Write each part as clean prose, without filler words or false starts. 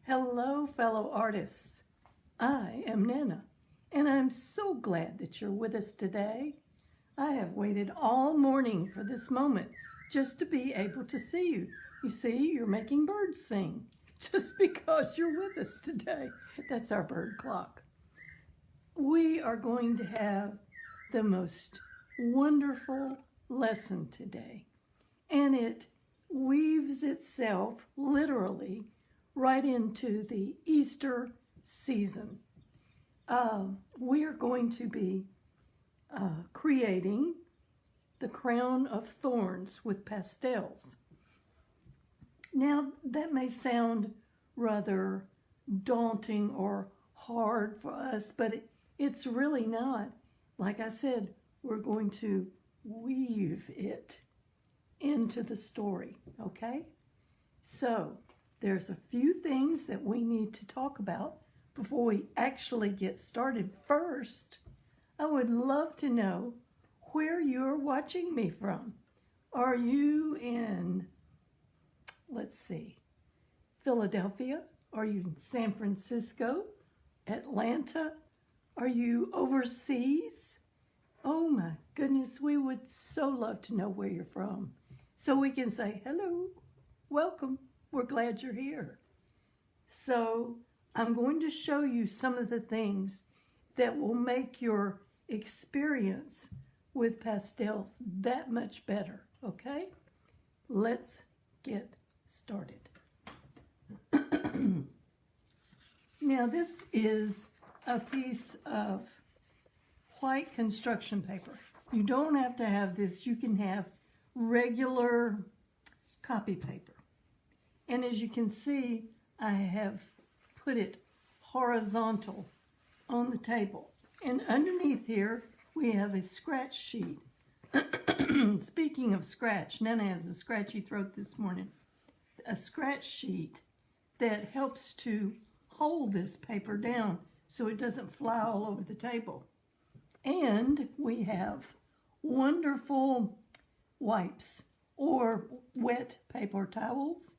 Hello, fellow artists. I am Nana, and I'm so glad that you're with us today. I have waited all morning for this moment just to be able to see you. You see, you're making birds sing just because you're with us today. That's our bird clock. We are going to have the most wonderful lesson today, and it weaves itself literally right into the Easter season. We are going to be creating the crown of thorns with pastels. Now, that may sound rather daunting or hard for us, but it's really not. Like I said, we're going to weave it into the story, okay? So, there's a few things that we need to talk about before we actually get started. First, I would love to know where you're watching me from. Are you in, let's see, Philadelphia? Are you in San Francisco? Atlanta? Are you overseas? Oh my goodness, we would so love to know where you're from so we can say, hello, welcome. We're glad you're here. So I'm going to show you some of the things that will make your experience with pastels that much better, okay? Let's get started. Now this is a piece of white construction paper. You don't have to have this. You can have regular copy paper. And as you can see, I have put it horizontal on the table. And underneath here, we have a scratch sheet. Speaking of scratch, Nana has a scratchy throat this morning. A scratch sheet that helps to hold this paper down so it doesn't fly all over the table. And we have wonderful wipes or wet paper towels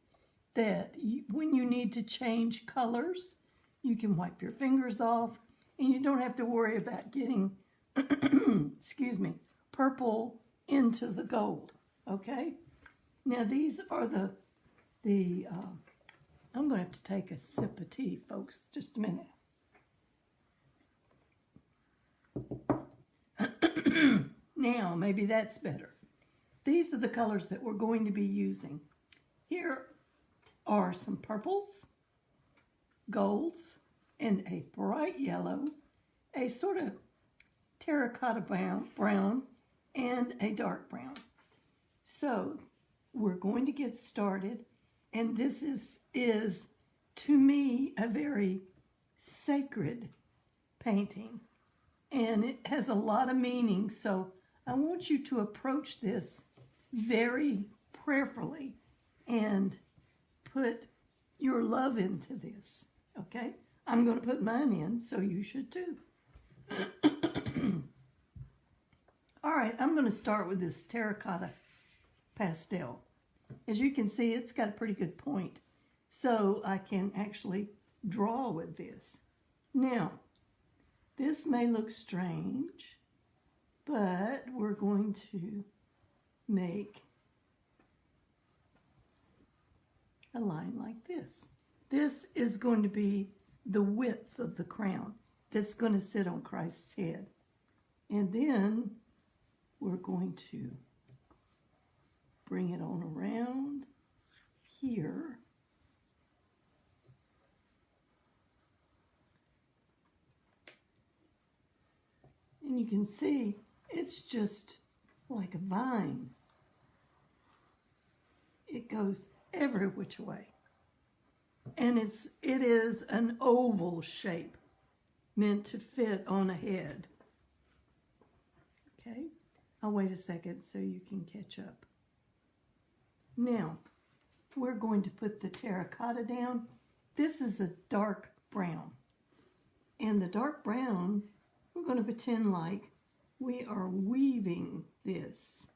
that when you need to change colors, you can wipe your fingers off and you don't have to worry about getting, excuse me, purple into the gold, okay? Now these are I'm going to have to take a sip of tea, folks, just a minute. Now, maybe that's better. These are the colors that we're going to be using. Here are some purples, golds, and a bright yellow, a sort of terracotta brown, and a dark brown. So we're going to get started, and this is to me a very sacred painting, and it has a lot of meaning. So I want you to approach this very prayerfully and put your love into this, okay? I'm going to put mine in, so you should too. All right, I'm going to start with this terracotta pastel. As you can see, it's got a pretty good point, so I can actually draw with this. Now, this may look strange, but we're going to make a line like this. This is going to be the width of the crown that's going to sit on Christ's head. And then we're going to bring it on around here. And you can see it's just like a vine. It goes every which way. And it is an oval shape meant to fit on a head. Okay, I'll wait a second so you can catch up. Now, we're going to put the terracotta down. This is a dark brown. And the dark brown, we're going to pretend like we are weaving this.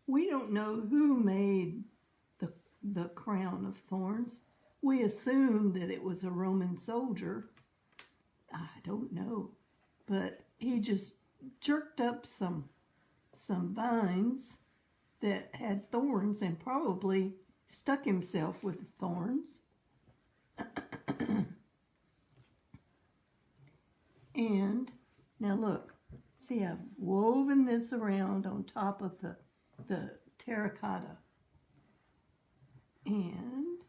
We don't know who made the crown of thorns. we assume that it was a Roman soldier. I don't know, but he just jerked up some vines that had thorns and probably stuck himself with the thorns. And now look, see, I've woven this around on top of the terracotta. And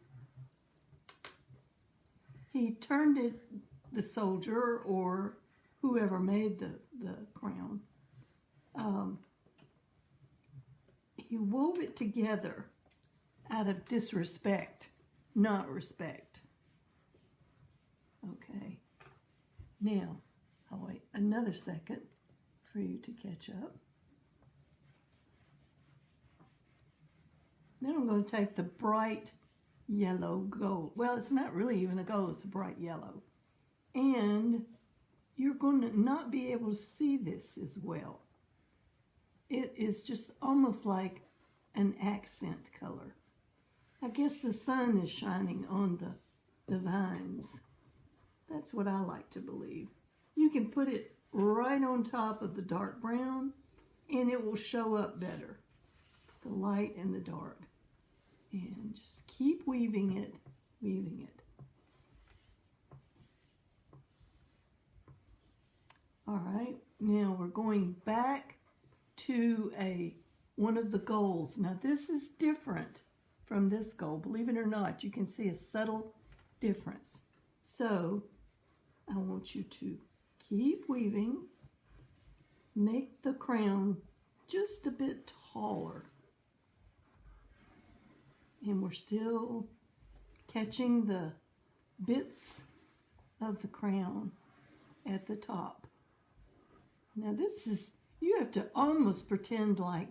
he turned it, the soldier or whoever made the crown, he wove it together out of disrespect, not respect. Okay. Now, I'll wait another second for you to catch up. Then I'm going to take the bright yellow gold. Well, it's not really even a gold, it's a bright yellow. And you're going to not be able to see this as well. It is just almost like an accent color. I guess the sun is shining on the vines. That's what I like to believe. You can put it right on top of the dark brown and it will show up better. The light and the dark. And just keep weaving it, weaving it. All right, now we're going back to one of the golds. Now this is different from this gold. Believe it or not, you can see a subtle difference. So I want you to keep weaving, make the crown just a bit taller. And we're still catching the bits of the crown at the top. Now this is, you have to almost pretend like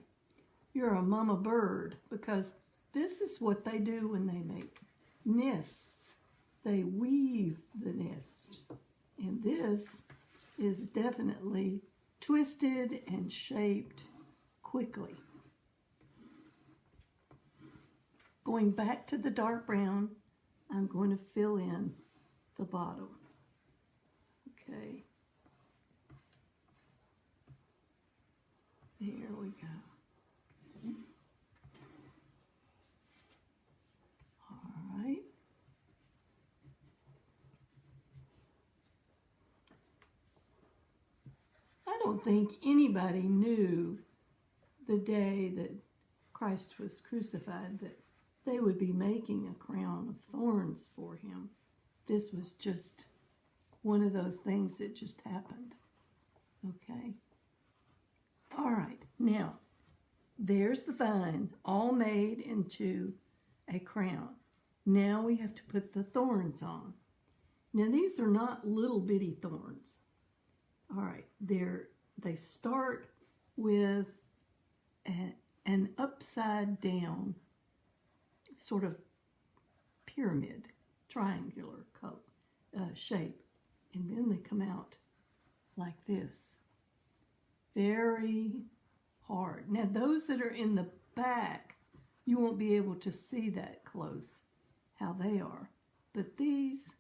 you're a mama bird, because this is what they do when they make nests. They weave the nest. And this is definitely twisted and shaped quickly. Going back to the dark brown, I'm going to fill in the bottom. Okay. There we go. All right. I don't think anybody knew the day that Christ was crucified that they would be making a crown of thorns for him. This was just one of those things that just happened. Okay. All right. Now, there's the vine all made into a crown. Now we have to put the thorns on. Now these are not little bitty thorns. All right. They start with an upside down sort of pyramid, triangular shape. And then they come out like this. Very hard. Now those that are in the back, you won't be able to see that close how they are. But these,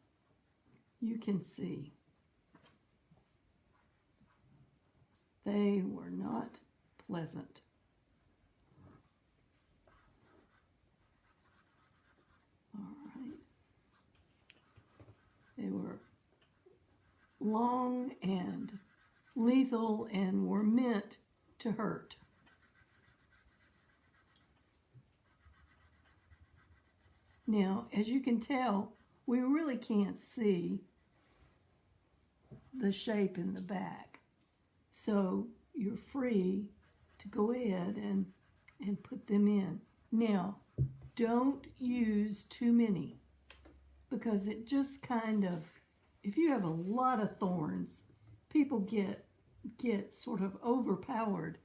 you can see. They were not pleasant. They were long and lethal and were meant to hurt. Now, as you can tell, we really can't see the shape in the back. So you're free to go ahead and put them in. Now, don't use too many, because it just kind of, if you have a lot of thorns, people get sort of overpowered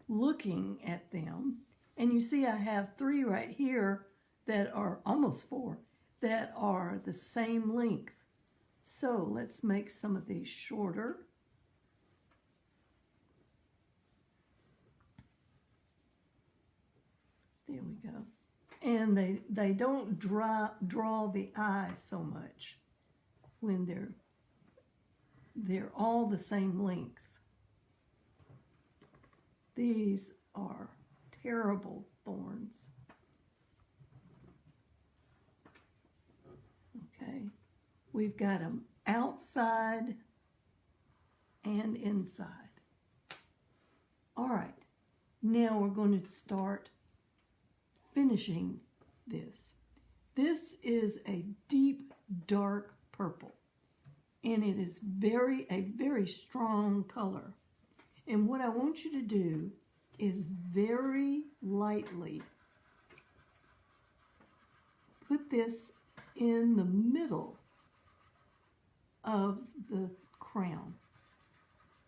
looking at them. And you see I have 3 right here that are almost 4 that are the same length. So let's make some of these shorter. There we go. And they don't draw the eye so much when they're all the same length. These are terrible thorns. Okay, we've got them outside and inside. All right, now we're going to start finishing this. This is a deep, dark purple, and it is a very strong color. And what I want you to do is very lightly put this in the middle of the crown.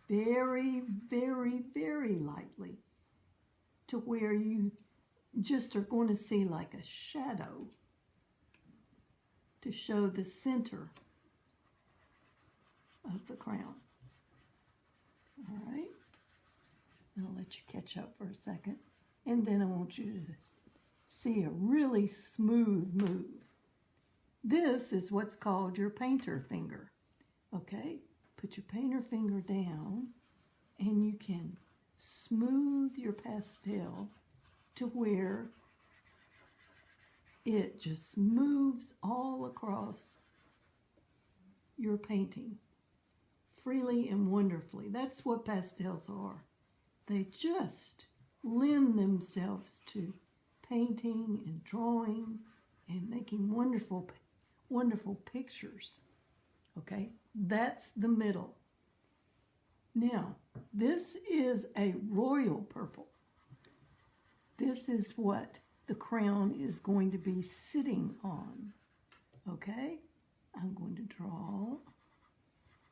Very, very, very lightly, to where you just are going to see like a shadow to show the center of the crown. All right, I'll let you catch up for a second, and then I want you to see a really smooth move. This is what's called your painter finger. Okay, put your painter finger down, and you can smooth your pastel to where it just moves all across your painting freely and wonderfully. That's what pastels are. They just lend themselves to painting and drawing and making wonderful, wonderful pictures. Okay, that's the middle. Now, this is a royal purple. This is what the crown is going to be sitting on. Okay, I'm going to draw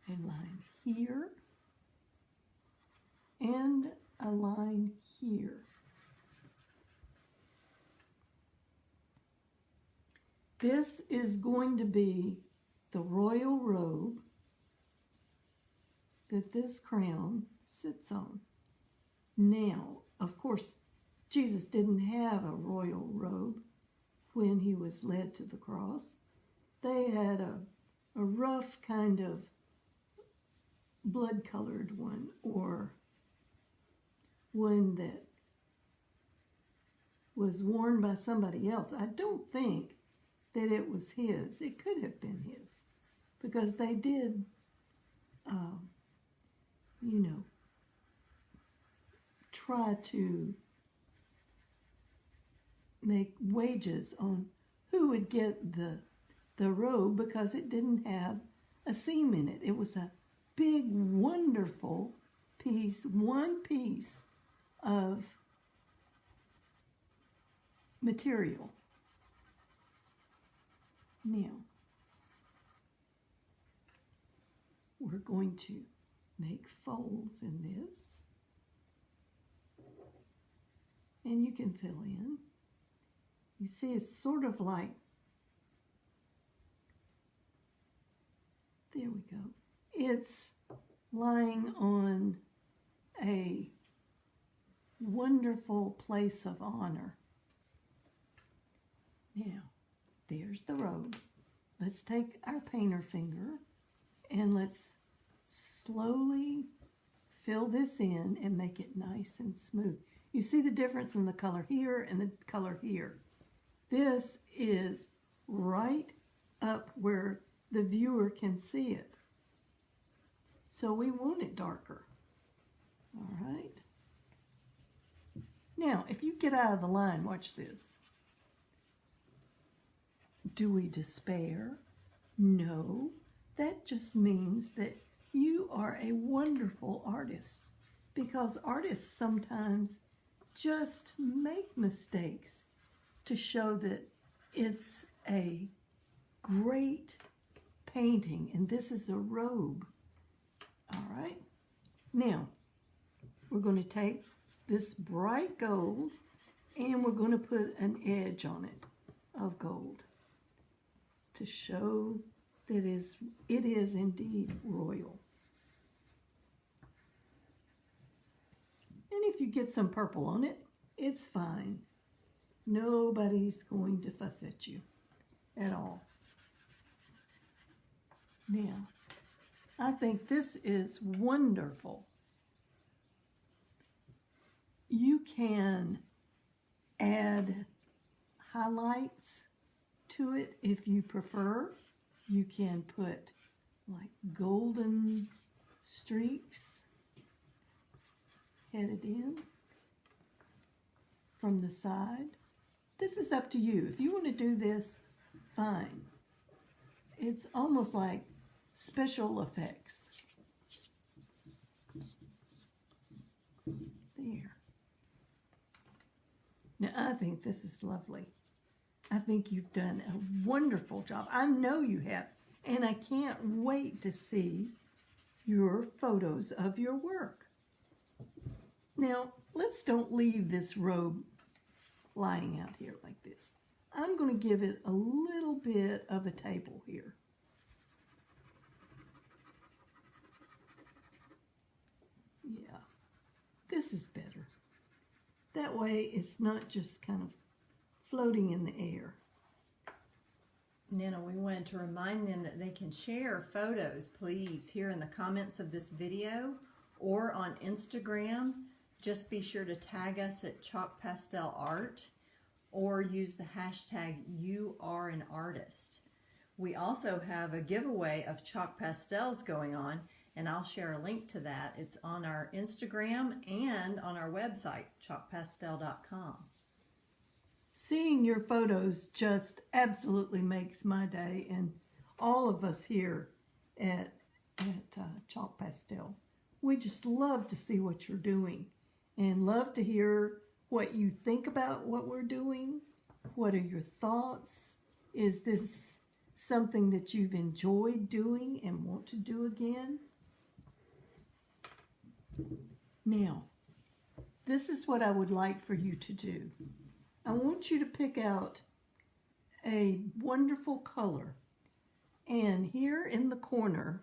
a line here and a line here. This is going to be the royal robe that this crown sits on. Now, of course, Jesus didn't have a royal robe when he was led to the cross. They had a rough kind of blood-colored one, or one that was worn by somebody else. I don't think that it was his. It could have been his, because they did, try to make wages on who would get the robe, because it didn't have a seam in it. It was a big, wonderful piece, one piece of material. Now, we're going to make folds in this, and you can fill in. You see, it's sort of like, there we go. It's lying on a wonderful place of honor. Now, there's the robe. Let's take our painter finger and let's slowly fill this in and make it nice and smooth. You see the difference in the color here and the color here. This is right up where the viewer can see it. So we want it darker. All right. Now, if you get out of the line, watch this. Do we despair? No. That just means that you are a wonderful artist, because artists sometimes just make mistakes to show that it's a great painting, and this is a robe. All right. Now, we're going to take this bright gold and we're going to put an edge on it of gold to show that it is indeed royal. And if you get some purple on it, it's fine. Nobody's going to fuss at you at all. Now, I think this is wonderful. You can add highlights to it if you prefer. You can put like golden streaks headed in from the side. This is up to you. If you want to do this, fine. It's almost like special effects. There. Now, I think this is lovely. I think you've done a wonderful job. I know you have. And I can't wait to see your photos of your work. Now, let's don't leave this robe lying out here like this. I'm going to give it a little bit of a table here. Yeah, this is better. That way it's not just kind of floating in the air. Nana, we wanted to remind them that they can share photos, please, here in the comments of this video or on Instagram. Just be sure to tag us at Chalk Pastel Art or use the hashtag #YouAreAnArtist. We also have a giveaway of chalk pastels going on, and I'll share a link to that. It's on our Instagram and on our website, chalkpastel.com. Seeing your photos just absolutely makes my day, and all of us here at Chalk Pastel. We just love to see what you're doing and love to hear what you think about what we're doing. What are your thoughts? Is this something that you've enjoyed doing and want to do again? Now, this is what I would like for you to do. I want you to pick out a wonderful color, and here in the corner,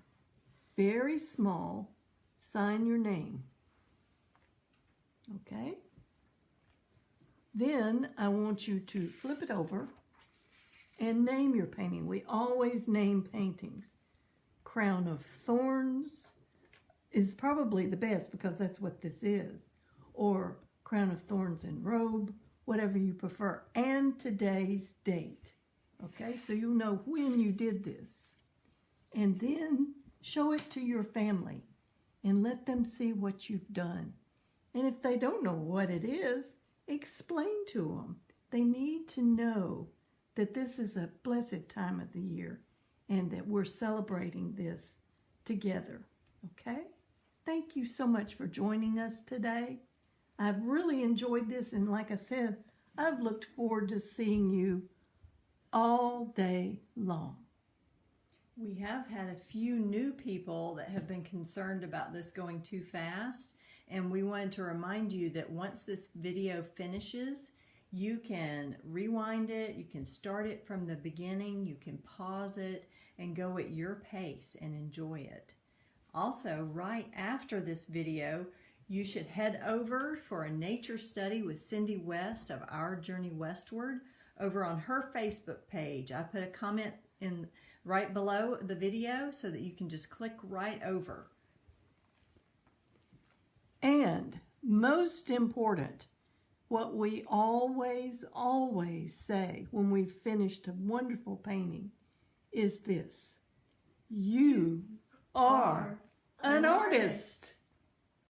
very small, sign your name. Okay? Then I want you to flip it over and name your painting. We always name paintings. Crown of Thorns is probably the best because that's what this is. Or Crown of Thorns and Robe, whatever you prefer, and today's date. Okay, so you'll know when you did this. And then show it to your family and let them see what you've done. And if they don't know what it is, explain to them. They need to know that this is a blessed time of the year and that we're celebrating this together. Okay? Thank you so much for joining us today. I've really enjoyed this, and like I said, I've looked forward to seeing you all day long. We have had a few new people that have been concerned about this going too fast, and we wanted to remind you that once this video finishes, you can rewind it, you can start it from the beginning, you can pause it and go at your pace and enjoy it. Also, right after this video, you should head over for a nature study with Cindy West of Our Journey Westward over on her Facebook page. I put a comment in right below the video so that you can just click right over. And most important, what we always say when we've finished a wonderful painting is this: you are an artist.